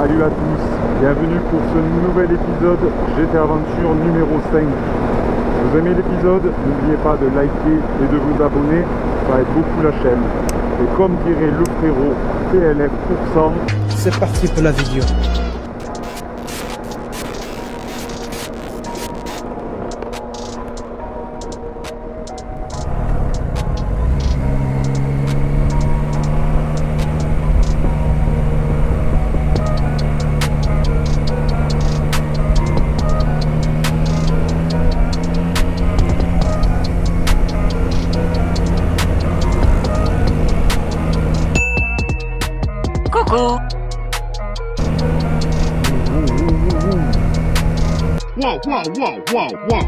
Salut à tous, bienvenue pour ce nouvel épisode GTA Aventure numéro 5. Vous aimez l'épisode? N'oubliez pas de liker et de vous abonner, ça aide beaucoup la chaîne. Et comme dirait le frérot, PLF%. C'est parti pour la vidéo. Coucou. Wow, wow, wow, wow, wow.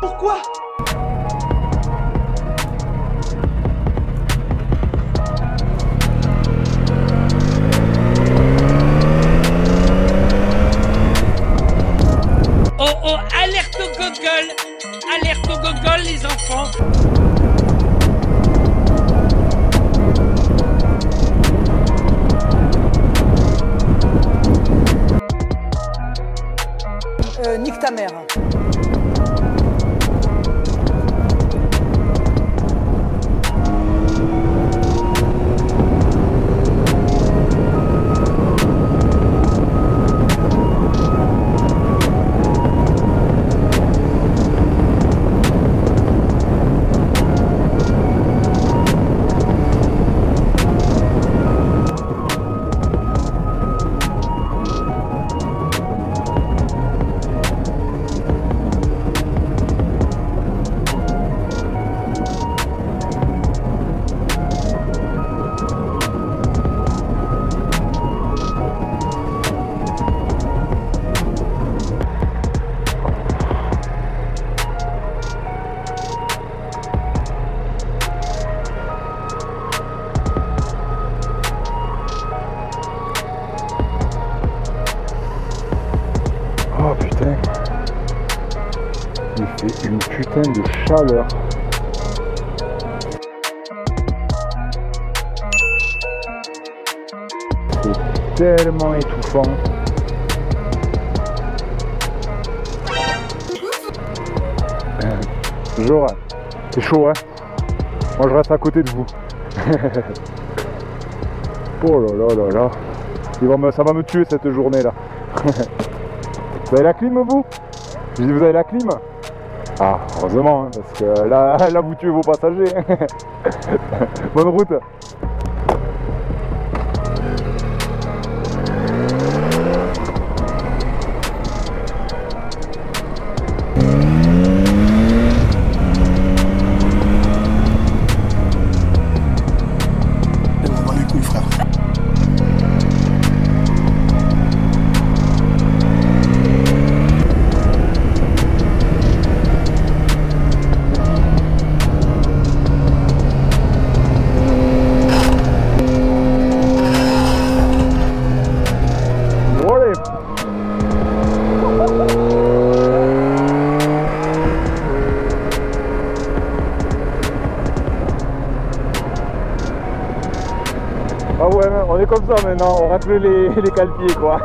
Pourquoi? Oh oh, alerte au gogol. Alerte au gogol les enfants. Nique ta mère. Oh putain, il fait une putain de chaleur. C'est tellement étouffant. Bonjour, c'est chaud hein. Moi je reste à côté de vous. Oh là là là là. Ça va me tuer cette journée là. Vous avez la clim vous? Je dis vous avez la clim? Ah heureusement hein, parce que là vous tuez vos passagers. Bonne route. On va les couilles, frère. Ah ouais, on est comme ça maintenant, on rate les cale-pieds quoi.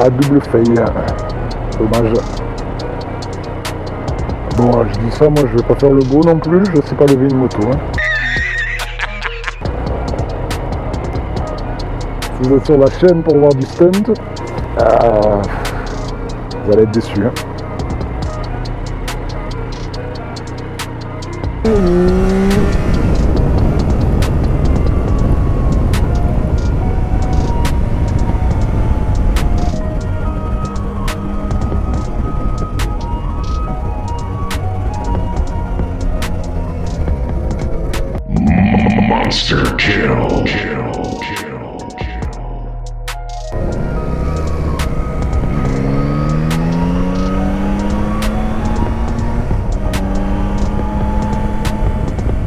Ah, double fail. Dommage. Bon, je dis ça, moi je vais pas faire le beau non plus, je sais pas lever une moto. Hein. Si vous êtes sur la chaîne pour voir du stunt, vous allez être déçus. Hein. Monster kill.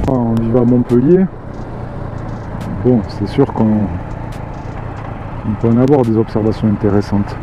On y va à Montpellier. Bon, c'est sûr qu'on peut en avoir des observations intéressantes.